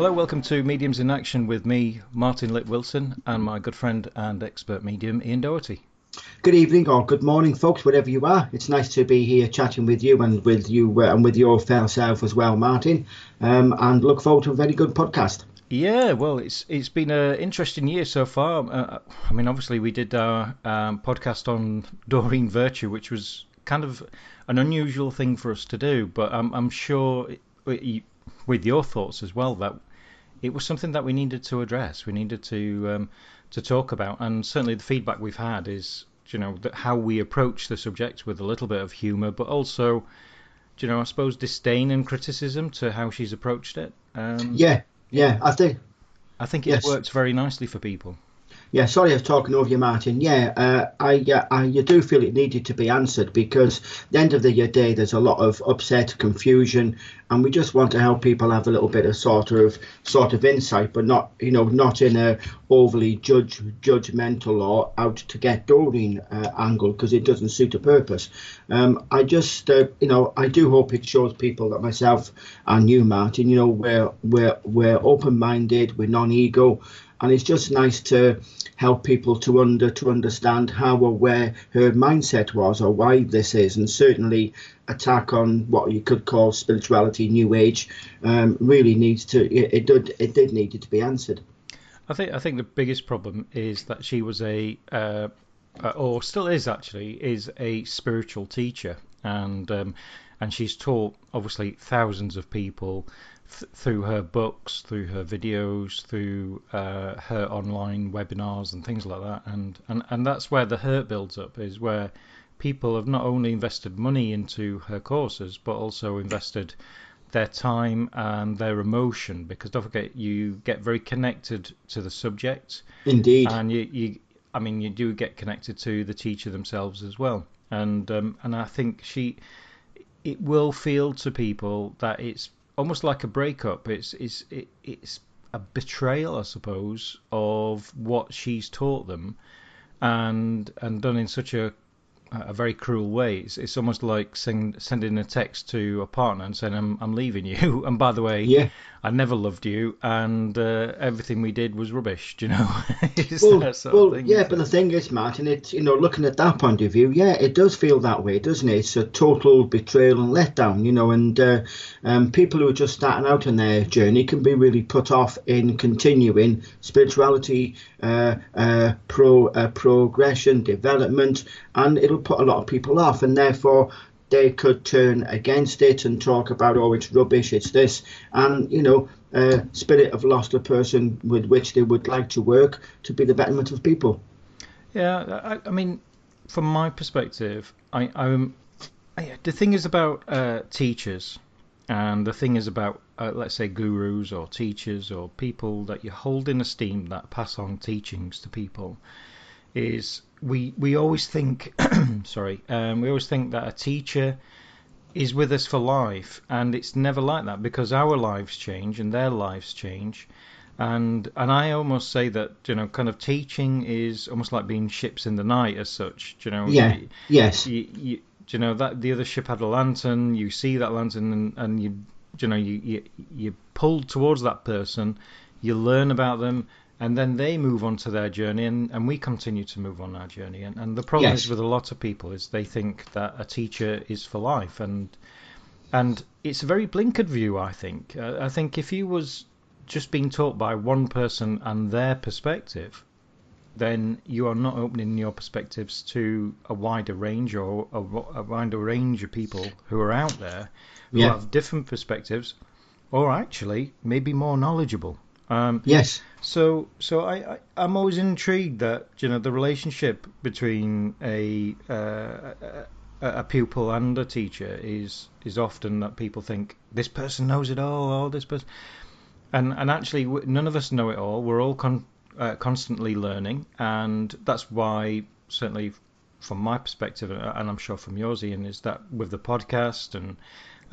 Hello, welcome to Mediums in Action with me, Martin Litt-Wilson, and my good friend and expert medium, Ian Doherty. Good evening or good morning, folks, wherever you are. It's nice to be here chatting with you and with your fair self as well, Martin. And look forward to a very good podcast. Yeah, well, it's been an interesting year so far. Obviously we did our podcast on Doreen Virtue, which was kind of an unusual thing for us to do, but I'm sure with your thoughts as well that it was something that we needed to address. We needed to talk about, and certainly the feedback we've had is, that how we approach the subject with a little bit of humour, but also, I suppose disdain and criticism to how she's approached it. I think it's yes. worked very nicely for people. Yeah, sorry I was talking over you, Martin. I do feel it needed to be answered because at the end of the day, there's a lot of upset, confusion, and we just want to help people have a little bit of sort of insight, but not in a overly judgmental or out to get Doreen angle, because it doesn't suit a purpose. I do hope it shows people that myself and you, Martin, we're open-minded, we're non-ego. And it's just nice to help people to understand how or where her mindset was or why this is. And certainly attack on what you could call spirituality, New Age, really needs to. It did need it to be answered. I think the biggest problem is that she was or still is actually, is a spiritual teacher, and she's taught obviously thousands of people through her books, through her videos, through her online webinars and things like that, and that's where the hurt builds up, is where people have not only invested money into her courses but also invested their time and their emotion, because don't forget, you get very connected to the subject. Indeed. And you do get connected to the teacher themselves as well, and I think it will feel to people that it's almost like a breakup. It's a betrayal, I suppose, of what she's taught them, and done in such a very cruel way. It's almost like sending a text to a partner and saying, I'm leaving you, and by the way, yeah, I never loved you, and everything we did was rubbish. Thing, but the thing is, Martin, it's looking at that point of view, yeah, it does feel that way, doesn't it? It's a total betrayal and letdown, and people who are just starting out on their journey can be really put off in continuing spirituality, progression, development, and it'll put a lot of people off, and therefore they could turn against it and talk about, oh, it's rubbish, it's this, and spirit have lost a person with which they would like to work to be the betterment of people. Yeah, I mean, from my perspective, the thing is about teachers, and the thing is about let's say gurus or teachers or people that you hold in esteem that pass on teachings to people, is we always think we always think that a teacher is with us for life, and it's never like that, because our lives change and their lives change, and I almost say that kind of teaching is almost like being ships in the night as such. Yes. That the other ship had a lantern, you see that lantern, and you pull towards that person, you learn about them, and then they move on to their journey, and we continue to move on our journey. And the problem is with a lot of people is they think that a teacher is for life, and it's a very blinkered view, I think. I think if you was just being taught by one person and their perspective, then you are not opening your perspectives to a wider range, or a wider range of people who are out there who have different perspectives, or actually maybe more knowledgeable. Yes. So I'm always intrigued that the relationship between a pupil and a teacher is often that people think this person knows it all, or this person, and actually none of us know it all. We're all constantly learning, and that's why, certainly from my perspective, and I'm sure from yours, Ian, is that with the podcast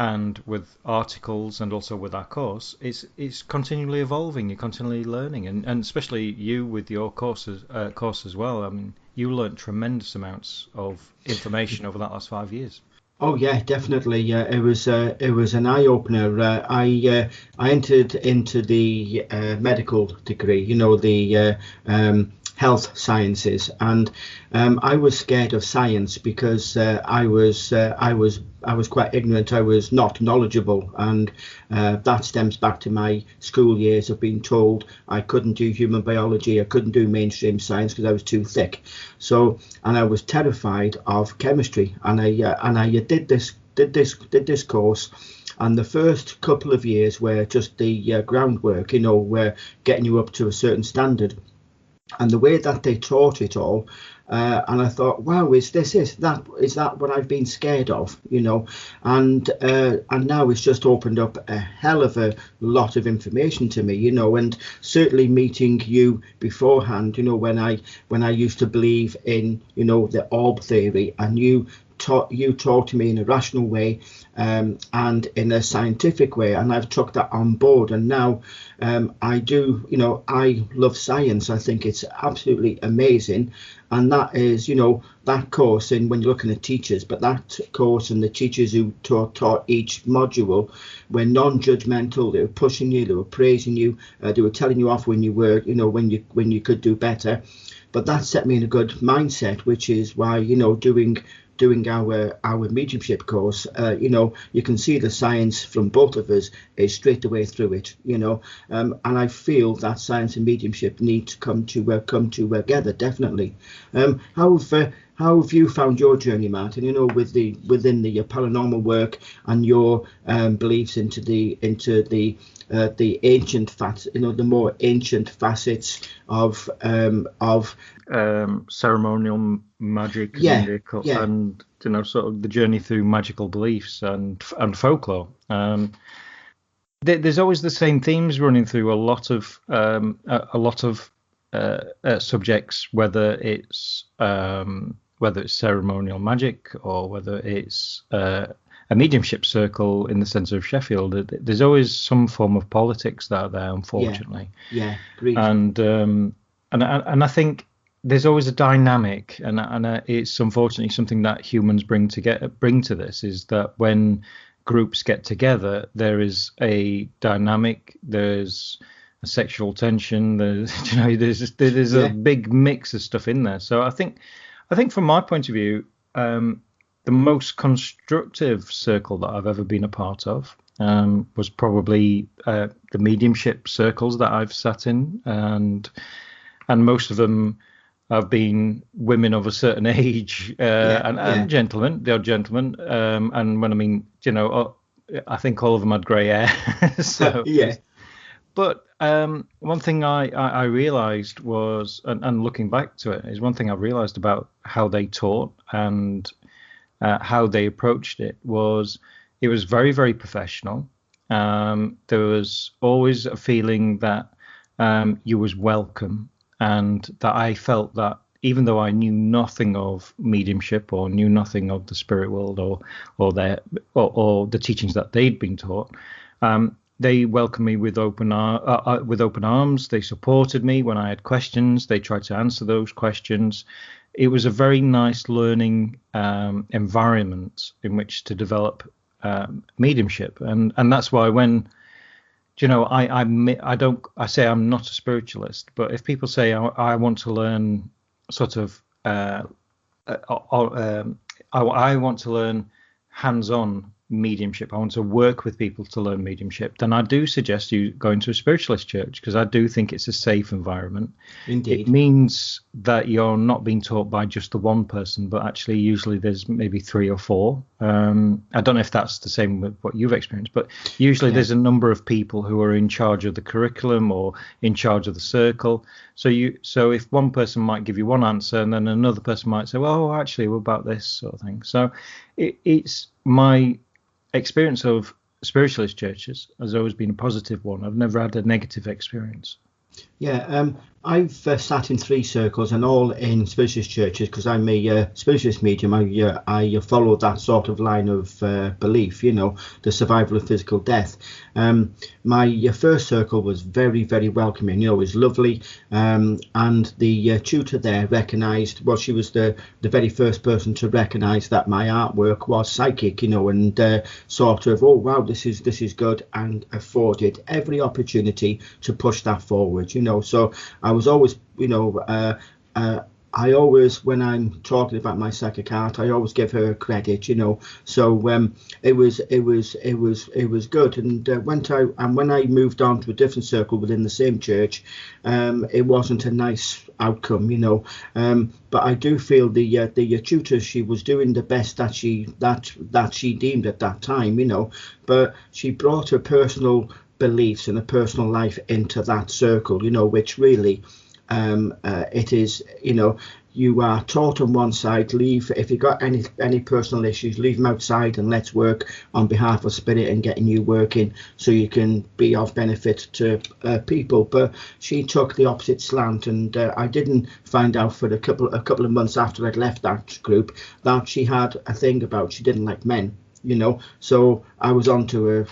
and with articles and also with our course, it's continually evolving. You're continually learning, and especially you with your course as well. I mean, you learnt tremendous amounts of information over that last 5 years. Oh yeah, definitely. It was an eye opener. I entered into the medical degree, the health sciences, and I was scared of science because I was quite ignorant. I was not knowledgeable, and that stems back to my school years of being told I couldn't do human biology, I couldn't do mainstream science because I was too thick. So, and I was terrified of chemistry, and I did this course. And the first couple of years were just the groundwork, were getting you up to a certain standard. And the way that they taught it all, and I thought, wow, is that what I've been scared of, and now it's just opened up a hell of a lot of information to me, and certainly meeting you beforehand, when I used to believe in, the orb theory, and you talk to me in a rational way, and in a scientific way, and I've took that on board. And now I do, I love science. I think it's absolutely amazing. And that is, that course, and when you're looking at teachers, but that course and the teachers who taught each module were non-judgmental. They were pushing you, they were praising you, they were telling you off when you were, when you could do better. But that set me in a good mindset, which is why, doing our mediumship course, you can see the science from both of us is straight away through it, and I feel that science and mediumship need to come together, definitely. How have you found your journey, Martin? Within the paranormal work and your beliefs into the ancient the more ancient facets of ceremonial magic, yeah, and, yeah, and sort of the journey through magical beliefs and folklore. There's always the same themes running through a lot of subjects, whether it's ceremonial magic or whether it's a mediumship circle in the centre of Sheffield. There's always some form of politics that are there, unfortunately. Yeah, agreed. And I think there's always a dynamic, and it's unfortunately something that humans bring to this, is that when groups get together, there is a dynamic, there's a sexual tension, there's a big mix of stuff in there. So I think from my point of view, the most constructive circle that I've ever been a part of was probably the mediumship circles that I've sat in, and most of them have been women of a certain age, and gentlemen, the odd gentlemen, and when I mean, I think all of them had grey hair. So yeah. But one thing I realised was, and looking back to it, is one thing I realised about how they taught and how they approached it was very, very professional. There was always a feeling that you was welcome, and that I felt that even though I knew nothing of mediumship or knew nothing of the spirit world or the teachings that they'd been taught, they welcomed me with open arms. They supported me when I had questions. They tried to answer those questions. It was a very nice learning environment in which to develop mediumship, and that's why when I say I'm not a spiritualist, but if people say I want to learn sort of I want to learn hands-on mediumship, I want to work with people to learn mediumship, then I do suggest you going to a spiritualist church, because I do think it's a safe environment. Indeed. It means that you're not being taught by just the one person, but actually usually there's maybe 3 or 4. I don't know if that's the same with what you've experienced, but usually there's a number of people who are in charge of the curriculum or in charge of the circle. So if one person might give you one answer, and then another person might say, well, actually, what about this sort of thing? So it's my experience of spiritualist churches has always been a positive one. I've never had a negative experience. Yeah, I've sat in three circles and all in spiritualist churches because I'm a spiritualist medium. I follow that sort of line of belief, the survival of physical death. My first circle was very, very welcoming, it was lovely. And the tutor there recognised, well, she was the very first person to recognise that my artwork was psychic, and sort of, oh, wow, this is good, and afforded every opportunity to push that forward, So I was always, I always, when I'm talking about my psychic art, I always give her credit, So it was good. And when I moved on to a different circle within the same church, it wasn't a nice outcome, But I do feel the tutor, she was doing the best that she deemed at that time, But she brought her personal beliefs and a personal life into that circle, which really it is, you are taught on one side, leave, if you've got any personal issues, leave them outside and let's work on behalf of spirit and getting you working so you can be of benefit to people. But she took the opposite slant, and I didn't find out for a couple of months after I'd left that group that she had a thing about she didn't like men. So I was onto a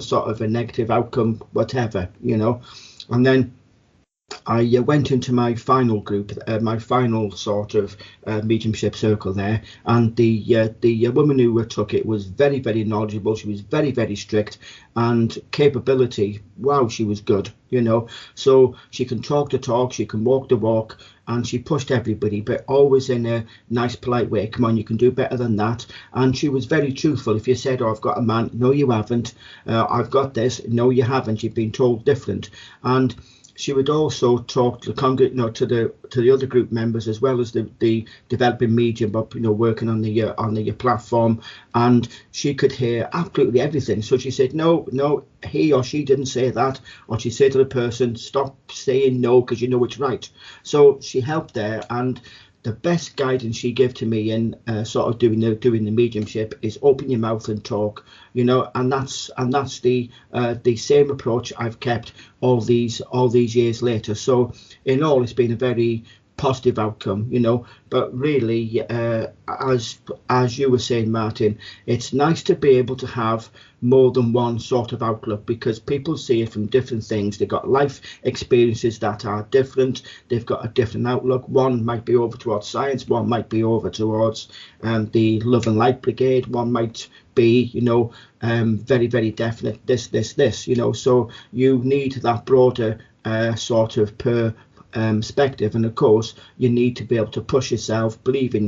sort of a negative outcome, whatever, and then I went into my final group, my final sort of mediumship circle there, and the woman who took it was very, very knowledgeable. She was very, very strict, and capability, wow, she was good, So she can talk the talk, she can walk the walk, and she pushed everybody, but always in a nice, polite way. Come on, you can do better than that. And she was very truthful. If you said, oh, I've got a man, no, you haven't. I've got this, no, you haven't. You've been told different. And she would also talk to the other group members, as well as the developing medium, but working on the platform, and she could hear absolutely everything. So she said, no, he or she didn't say that, or she said to the person, stop saying no because you know it's right. So she helped there, and the best guidance she gave to me in sort of doing the mediumship is open your mouth and talk, and that's the same approach I've kept all these years later. So in all, it's been a very positive outcome, but really, as you were saying, Martin, it's nice to be able to have more than one sort of outlook, because people see it from different things. They've got life experiences that are different. They've got a different outlook. One might be over towards science, one might be over towards the love and light brigade, one might be very, very definite this, so you need that broader sort of perspective, and of course you need to be able to push yourself, believe in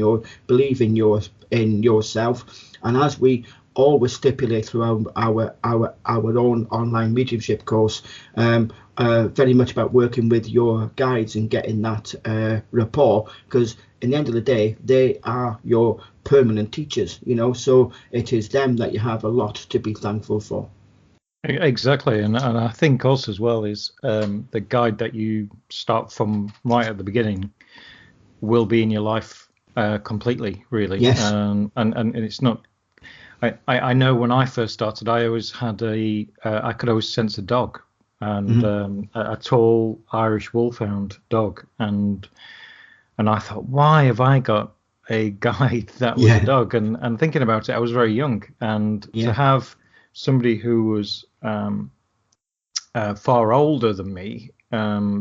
yourself, and as we always stipulate through our own online mediumship course, very much about working with your guides and getting that rapport, because in the end of the day they are your permanent teachers, so it is them that you have a lot to be thankful for. Exactly, and I think also as well is the guide that you start from right at the beginning will be in your life completely, really. Yes. And it's not. I know when I first started, I always had I could always sense a dog, and a tall Irish wolfhound dog, and I thought, why have I got a guide that was a dog? And thinking about it, I was very young, and to have somebody who was far older than me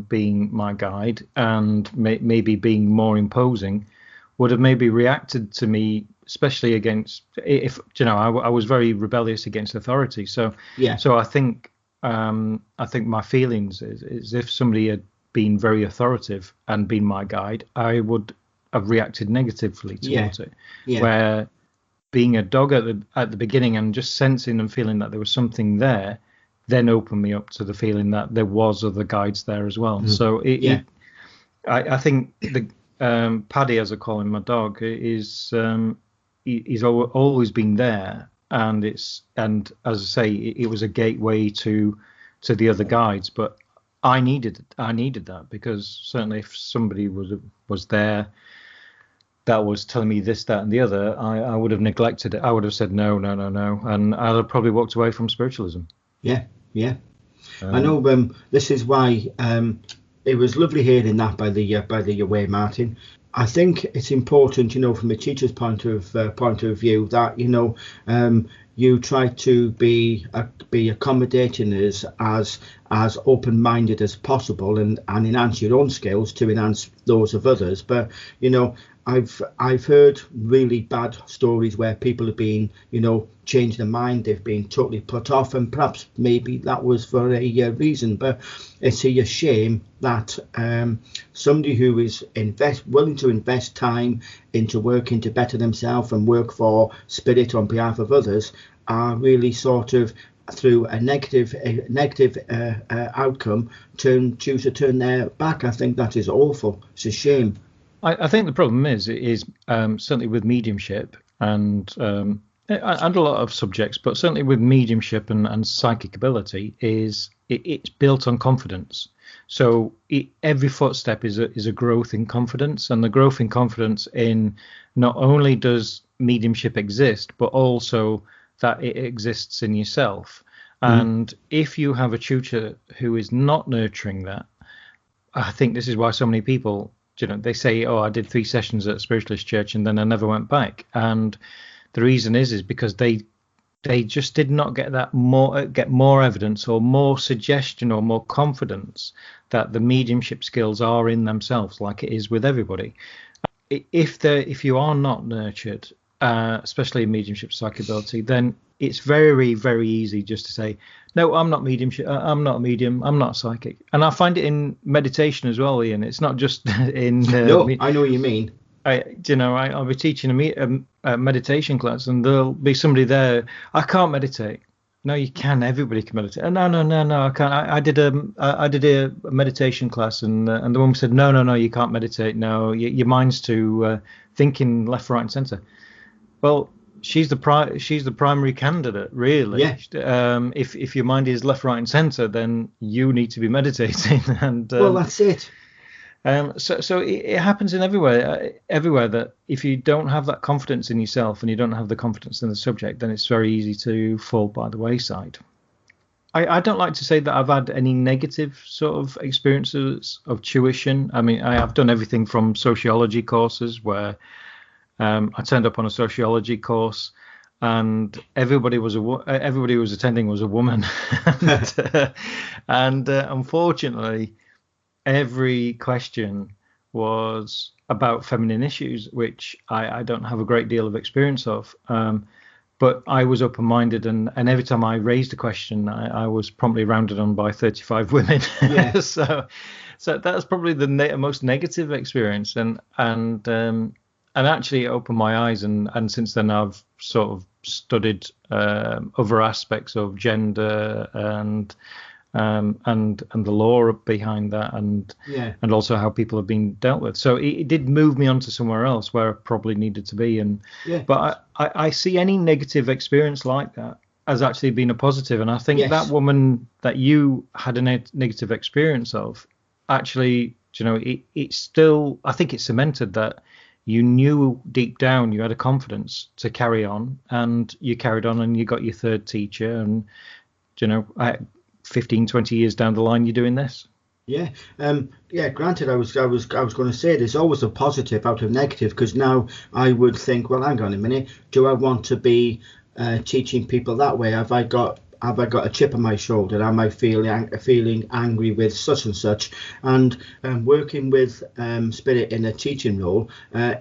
being my guide, and maybe being more imposing, would have maybe reacted to me, especially against, if I was very rebellious against authority. So I think my feelings is if somebody had been very authoritative and been my guide, I would have reacted negatively towards it. Where being a dog at the beginning and just sensing and feeling that there was something there, then opened me up to the feeling that there was other guides there as well. So I think the Paddy, as I call him, my dog, he's always been there, and as I say, it was a gateway to the other guides. But I needed that, because certainly if somebody was there that was telling me this, that, and the other, I would have neglected it. I would have said no, and I'd have probably walked away from spiritualism. Yeah. I know this is why it was lovely hearing that by the way, Martin. I think it's important, from a teacher's point of view, that you try to be accommodating as open-minded as possible, and enhance your own skills to enhance those of others. But I've heard really bad stories where people have been changed their mind, they've been totally put off, and perhaps maybe that was for a reason. But it's a shame that somebody who is willing to invest time into working to better themselves and work for spirit on behalf of others are really sort of, through a negative outcome, choose to turn their back. I think that is awful. It's a shame. I think the problem is certainly with mediumship and a lot of subjects, but certainly with mediumship and psychic ability, it's built on confidence. So every footstep is a growth in confidence, and the growth in confidence in not only does mediumship exist, but also that it exists in yourself. And if you have a tutor who is not nurturing that, I think this is why so many people, they say, oh, I did 3 sessions at Spiritualist Church and then I never went back. And the reason is because they just did not get more evidence or more suggestion or more confidence that the mediumship skills are in themselves, like it is with everybody. If you are not nurtured, especially in mediumship psychic ability, then it's very, very easy just to say, no, I'm not mediumship, I'm not a medium, I'm not psychic. And I find it in meditation as well, Ian. It's not just in no, I know what you mean. I'll be teaching a meditation class, and there'll be somebody there. I can't meditate. No, you can. Everybody can meditate. No, I can't. I did a meditation class, and the woman said, no, you can't meditate. No, your mind's too thinking left, right, and centre. Well, she's the primary candidate, really. Yeah. If your mind is left, right, and centre, then you need to be meditating. And well, that's it. So it happens in everywhere that if you don't have that confidence in yourself and you don't have the confidence in the subject, then it's very easy to fall by the wayside. I don't like to say that I've had any negative sort of experiences of tuition. I mean, I have done everything from sociology courses where I turned up on a sociology course and everybody who was attending was a woman. and unfortunately, every question was about feminine issues, which I don't have a great deal of experience of. But I was open-minded, and every time I raised a question, I was promptly rounded on by 35 women. Yeah. So that's probably the most negative experience, and actually it opened my eyes, and since then I've sort of studied other aspects of gender and the law behind that, and also how people have been dealt with. So it did move me on to somewhere else where I probably needed to be. But I see any negative experience like that as actually being a positive. And I think that woman that you had a negative experience of, actually, it's still, I think it cemented that you knew deep down you had a confidence to carry on, and you carried on, and you got your third teacher, and 15, 20 years down the line, you're doing this. Granted, I was going to say there's always a positive out of negative, because now I would think, well, hang on a minute, do I want to be teaching people that way? Have I got a chip on my shoulder? Am I feeling angry with such and such? And working with spirit in a teaching role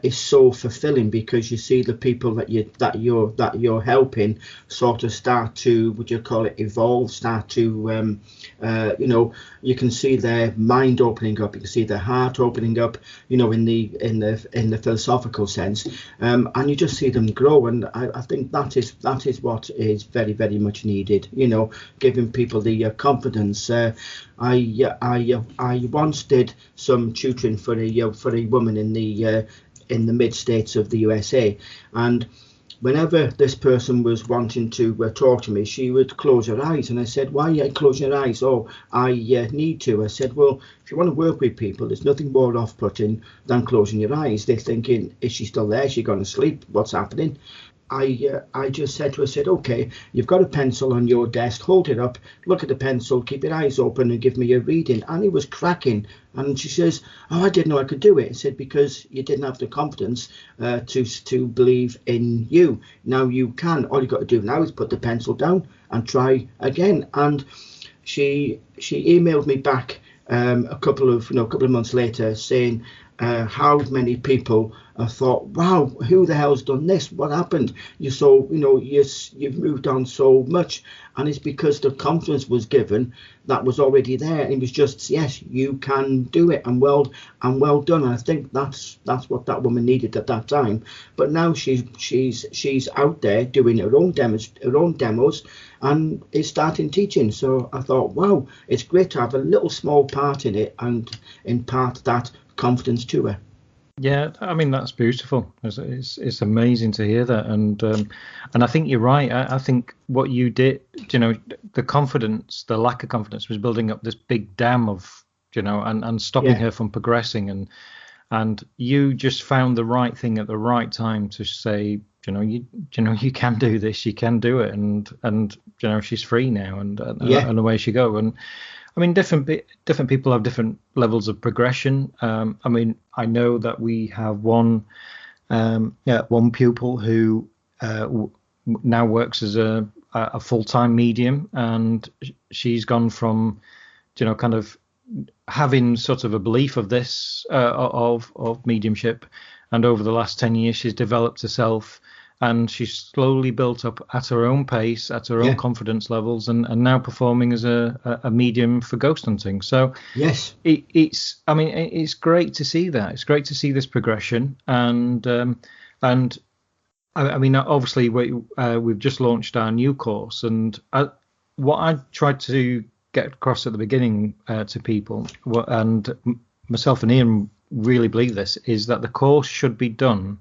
is so fulfilling, because you see the people that you're helping sort of start to, would you call it, evolve, start to you can see their mind opening up, you can see their heart opening up, in the philosophical sense, and you just see them grow. And I think that is what is very, very much needed. Giving people the confidence. I once did some tutoring for a woman in the mid states of the USA, and whenever this person was wanting to talk to me, she would close her eyes, and I said, "Why are you closing your eyes?" "Oh, I need to." I said, "Well, if you want to work with people, there's nothing more off-putting than closing your eyes. They're thinking, is she still there? Is she going to sleep? What's happening?" I just said to her, said, okay, you've got a pencil on your desk, hold it up, look at the pencil, keep your eyes open and give me a reading. And he was cracking. And she says, oh, I didn't know I could do it. I said, because you didn't have the confidence to believe in you. Now you can. All you've got to do now is put the pencil down and try again. And she emailed me back a couple of months later saying how many people thought, wow, who the hell's done this? What happened? You've moved on so much. And it's because the confidence was given that was already there. And it was just, yes, you can do it, and well done. And I think that's what that woman needed at that time. But now she's out there doing her own demos and is starting teaching. So I thought, wow, it's great to have a little small part in it and impart that confidence to her. Yeah, I mean, that's beautiful. It's amazing to hear that, and I think you're right. I think what you did, the confidence, the lack of confidence, was building up this big dam of, and stopping her from progressing, and you just found the right thing at the right time to say, you can do this, you can do it, and she's free now, and away she go. And I mean, different people have different levels of progression. I mean, I know that we have one pupil who now works as a full-time medium, and she's gone from, kind of having sort of a belief of this of mediumship, and over the last 10 years she's developed herself. And she's slowly built up at her own pace, at her own confidence levels, and now performing as a medium for ghost hunting. So yes, it's great to see that. It's great to see this progression. And I mean, obviously we've just launched our new course, and what I tried to get across at the beginning to people, and myself and Ian really believe this, is that the course should be done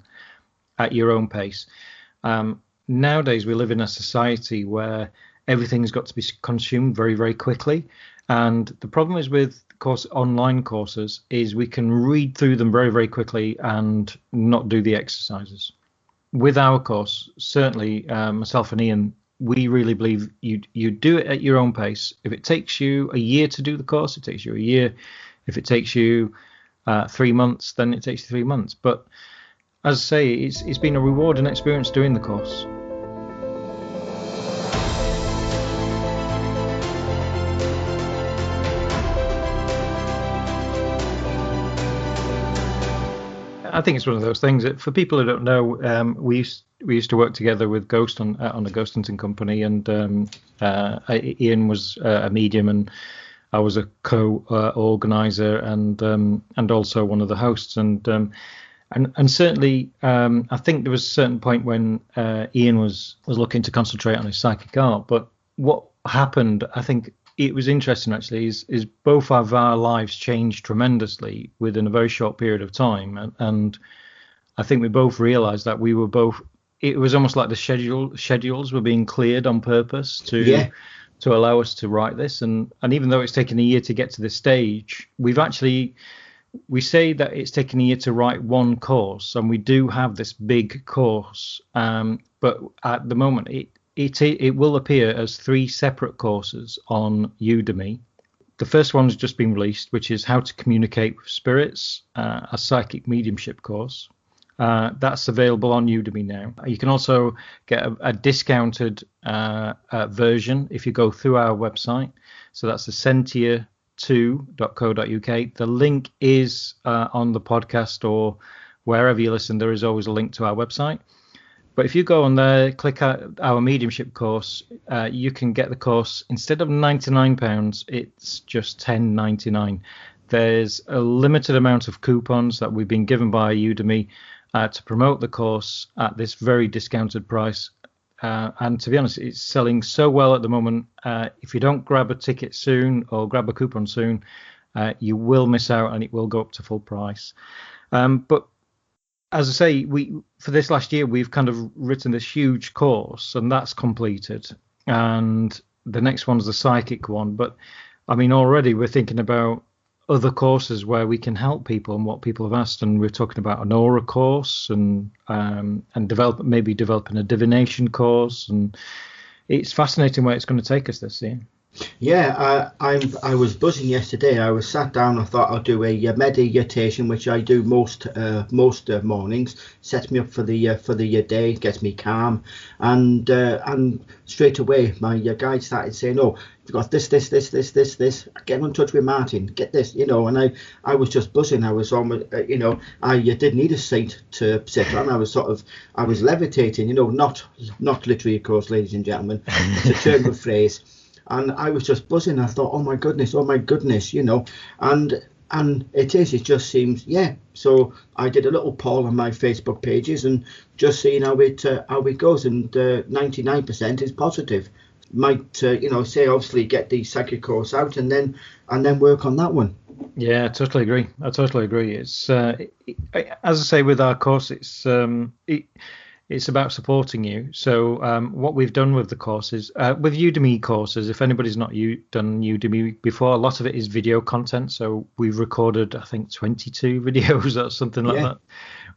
at your own pace. Nowadays, we live in a society where everything's got to be consumed very, very quickly. And the problem is with online courses is we can read through them very, very quickly and not do the exercises. With our course, certainly myself and Ian, we really believe you do it at your own pace. If it takes you a year to do the course, it takes you a year. If it takes you 3 months, then it takes you 3 months. But as I say, it's been a rewarding experience doing the course. I think it's one of those things that, for people who don't know, we used to work together with on a ghost hunting company, and Ian was a medium, and I was a co-organizer, and also one of the hosts, and certainly, I think there was a certain point when Ian was looking to concentrate on his psychic art. But what happened, I think it was interesting actually, is both of our lives changed tremendously within a very short period of time. And I think we both realized that we were both, it was almost like the schedules were being cleared on purpose to allow us to write this. And even though it's taken a year to get to this stage, we say that it's taken a year to write one course, and we do have this big course, but at the moment it will appear as 3 separate courses on Udemy. The first one has just been released, which is How to Communicate with Spirits, a psychic mediumship course. That's available on Udemy now. You can also get a discounted version if you go through our website. So that's the Sentia2.co.uk. The link is on the podcast, or wherever you listen, there is always a link to our website. But if you go on there, click our mediumship course, you can get the course. Instead of £99, it's just £10.99. There's a limited amount of coupons that we've been given by Udemy to promote the course at this very discounted price. And to be honest, it's selling so well at the moment. If you don't grab a ticket soon or grab a coupon soon, you will miss out, and it will go up to full price. But as I say, for this last year, we've kind of written this huge course, and that's completed. And the next one's the psychic one. But I mean, already we're thinking about other courses where we can help people and what people have asked. And we're talking about an aura course and developing a divination course. And it's fascinating where it's going to take us this year. Yeah, I was buzzing yesterday. I was sat down. I thought I'll do a meditation, which I do most mornings. Sets me up for the day, gets me calm, and straight away my guide started saying, "Oh, you've got this. Get in touch with Martin. Get this, And I was just buzzing. I was almost, I did need a seat to sit on. I was levitating. Not literally, of course, ladies and gentlemen. It's a term of phrase. And I was just buzzing. I thought, oh my goodness, and it just seems, yeah. So I did a little poll on my Facebook pages and just seeing how it goes, and 99% is positive. Might say obviously get the psychic course out and then work on that one. Yeah, I totally agree. It's as I say with our course, it's about supporting you. So what we've done with the courses, with Udemy courses, if anybody's not done Udemy before, a lot of it is video content. So we've recorded, I think, 22 videos or something like that.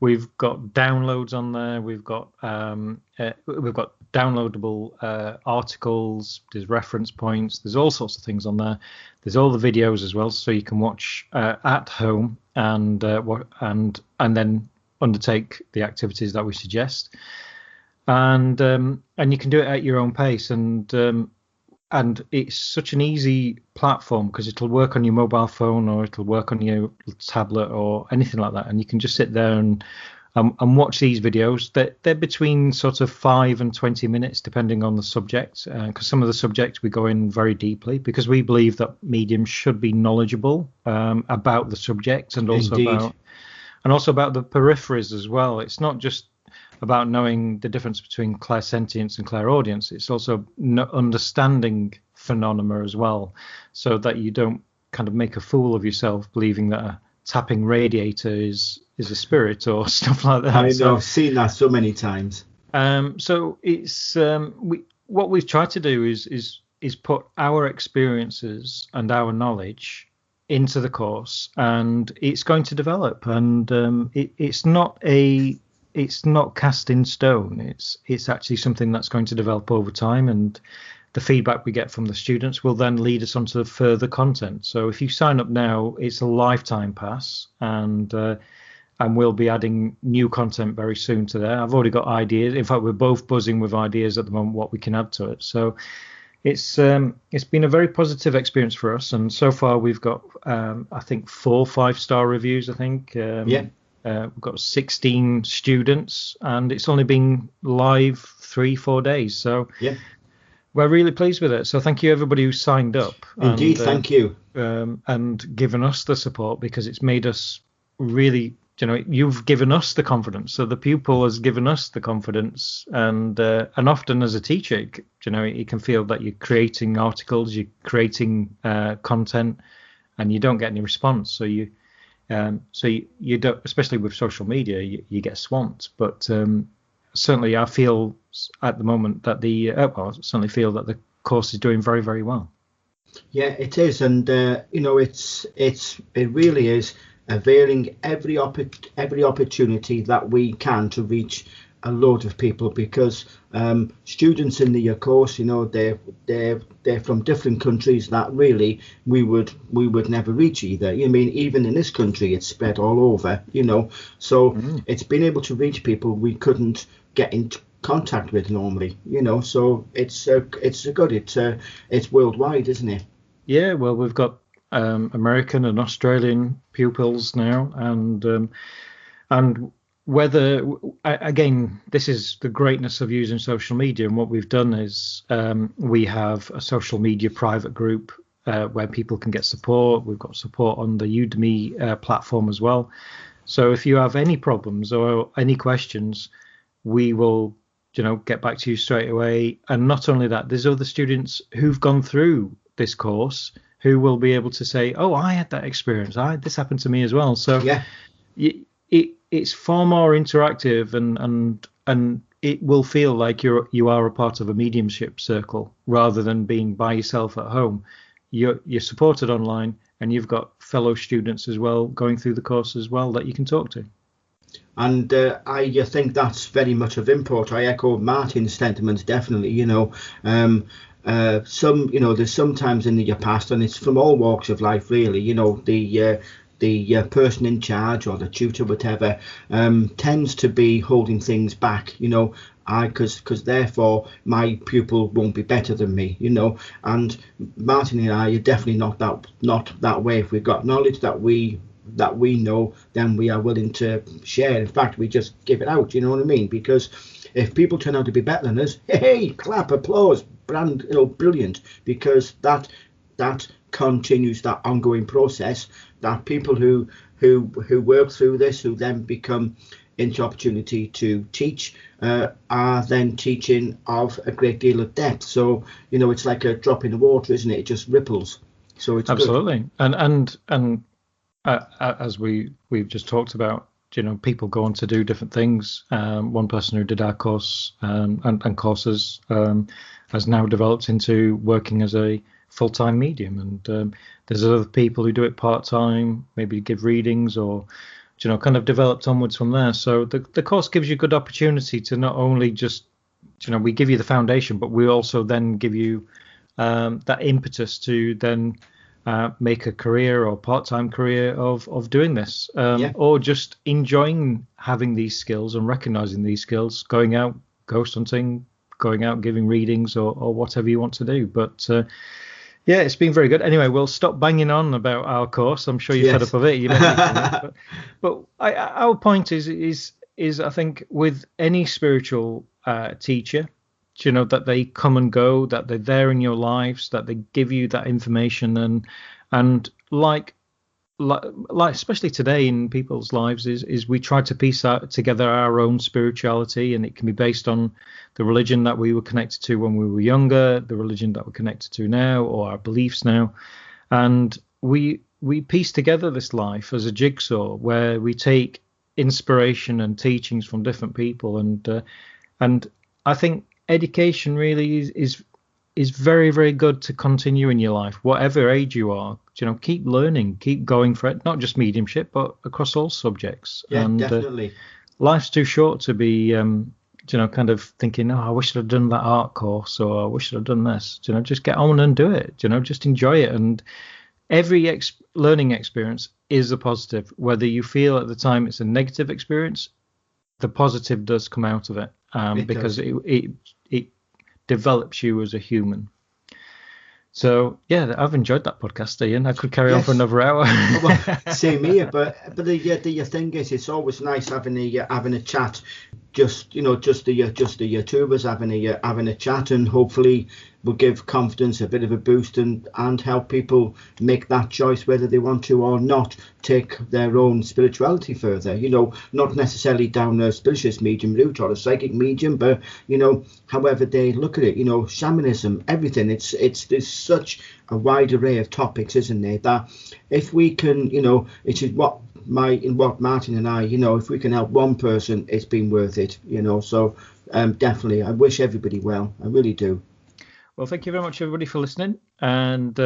We've got downloads on there. We've got downloadable articles. There's reference points. There's all sorts of things on there. There's all the videos as well, so you can watch at home and then undertake the activities that we suggest, and you can do it at your own pace, and it's such an easy platform because it'll work on your mobile phone or it'll work on your tablet or anything like that, and you can just sit there and watch these videos. They're between sort of 5 and 20 minutes depending on the subject, because some of the subjects we go in very deeply because we believe that mediums should be knowledgeable about the subject and also Indeed. about the peripheries as well. It's not just about knowing the difference between clairsentience and clairaudience. It's also understanding phenomena as well, so that you don't kind of make a fool of yourself believing that a tapping radiator is a spirit or stuff like that. I know, I've seen that so many times. So it's what we've tried to do is put our experiences and our knowledge into the course, and it's going to develop, and it's not cast in stone. It's actually something that's going to develop over time, and the feedback we get from the students will then lead us on to further content. So if you sign up now, it's a lifetime pass, and we'll be adding new content very soon to there. I've already got ideas. In fact, we're both buzzing with ideas at the moment what we can add to it. So it's been a very positive experience for us, and so far we've got I think 4 5-star reviews. I think we've got 16 students, and it's only been live 3-4 days. So we're really pleased with it. So thank you everybody who signed up. Indeed, thank you, and given us the support, because it's made us really. You've given us the confidence, so the pupil has given us the confidence, and often as a teacher, you can feel that you're creating articles, you're creating content, and you don't get any response. So you don't, especially with social media, you get swamped. But certainly, I feel at the moment that certainly feel that the course is doing very, very well. Yeah, it is, and it really is availing every opportunity that we can to reach a load of people, because students in the course, they're from different countries that really we would never reach either. Even in this country, it's spread all over. So it's been able to reach people we couldn't get in contact with normally. So it's good. It's worldwide, isn't it? Yeah, well, we've got American and Australian pupils now, and whether again, this is the greatness of using social media, and what we've done is we have a social media private group where people can get support. We've got support on the Udemy platform as well. So if you have any problems or any questions, we will get back to you straight away. And not only that, there's other students who've gone through this course who will be able to say, oh, I had that experience. This happened to me as well. So it's far more interactive, and it will feel like you are a part of a mediumship circle rather than being by yourself at home. You're supported online, and you've got fellow students as well going through the course as well that you can talk to. And I think that's very much of import. I echo Martin's sentiments, definitely. There's sometimes in your past, and it's from all walks of life, really. The person in charge or the tutor, whatever, tends to be holding things back. Because therefore my pupil won't be better than me. And Martin and I are definitely not that way. If we've got knowledge that we know, then we are willing to share. In fact, we just give it out. You know what I mean? Because if people turn out to be better than us, hey, clap, applause, brilliant. Because that continues that ongoing process. That people who work through this, who then become into opportunity to teach, are then teaching of a great deal of depth. So it's like a drop in the water, isn't it? It just ripples. So it's absolutely good. And as we've just talked about, people go on to do different things. One person who did our course and courses has now developed into working as a full-time medium, and there's other people who do it part-time, maybe give readings, or kind of developed onwards from there. So the course gives you good opportunity to not only just we give you the foundation, but we also then give you that impetus to then make a career or part-time career of doing this, or just enjoying having these skills and recognizing these skills, going out ghost hunting, going out giving readings, or whatever you want to do. But it's been very good. Anyway, we'll stop banging on about our course. I'm sure you're fed up of it. But our point is I think with any spiritual teacher, that they come and go, that they're there in your lives, that they give you that information, and like especially today in people's lives is we try to piece together our own spirituality, and it can be based on the religion that we were connected to when we were younger, the religion that we're connected to now, or our beliefs now, and we piece together this life as a jigsaw where we take inspiration and teachings from different people, and I think education really is very, very good to continue in your life, whatever age you are. Keep learning, keep going for it, not just mediumship, but across all subjects. Yeah, and definitely. Life's too short to be, kind of thinking, I wish I'd done that art course, or I wish I'd done this. Just get on and do it. Just enjoy it. And every learning experience is a positive. Whether you feel at the time it's a negative experience, the positive does come out of it, because it develops you as a human. So I've enjoyed that podcast, Ian. I could carry on for another hour. Well, same here, but the thing is, it's always nice having a chat. Just the two of us having a chat, and hopefully will give confidence a bit of a boost and help people make that choice whether they want to or not take their own spirituality further. Not necessarily down a spiritualist medium route or a psychic medium, but however they look at it. Shamanism, everything. There's such a wide array of topics, isn't there? That if we can, it is what Martin and I, if we can help one person, it's been worth it. So definitely, I wish everybody well. I really do. Well, thank you very much, everybody, for listening. And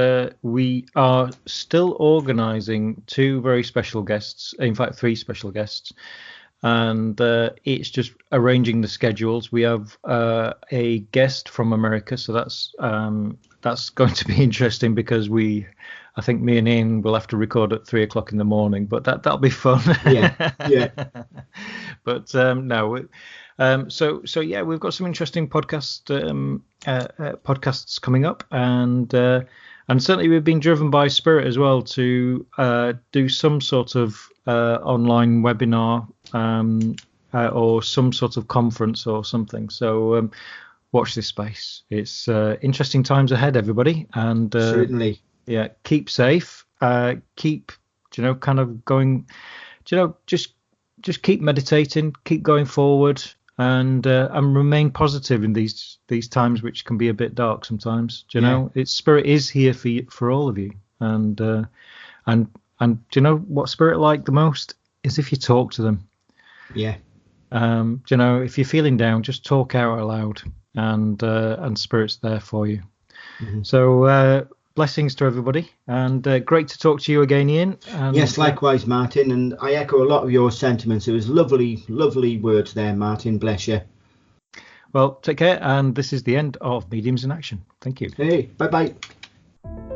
we are still organising two very special guests, in fact, three special guests. And it's just arranging the schedules. We have a guest from America, so that's going to be interesting, because I think me and Ian will have to record at 3:00 in the morning, but that'll be fun. Yeah. But no. So we've got some interesting podcasts coming up, and certainly we've been driven by Spirit as well to do some sort of online webinar or some sort of conference or something. So watch this space. It's interesting times ahead, everybody, and certainly, keep safe. Keep kind of going. Just keep meditating, keep going forward. And remain positive in these times, which can be a bit dark sometimes. It's Spirit is here for all of you, and do you know what Spirit like the most is if you talk to them. Yeah. If you're feeling down, just talk out aloud, and Spirit's there for you. Mm-hmm. So blessings to everybody, and great to talk to you again, Ian. And, yes, likewise, Martin, and I echo a lot of your sentiments. It was lovely words there, Martin. Bless you. Well, take care, and this is the end of Mediums in Action. Thank you. Hey, bye-bye.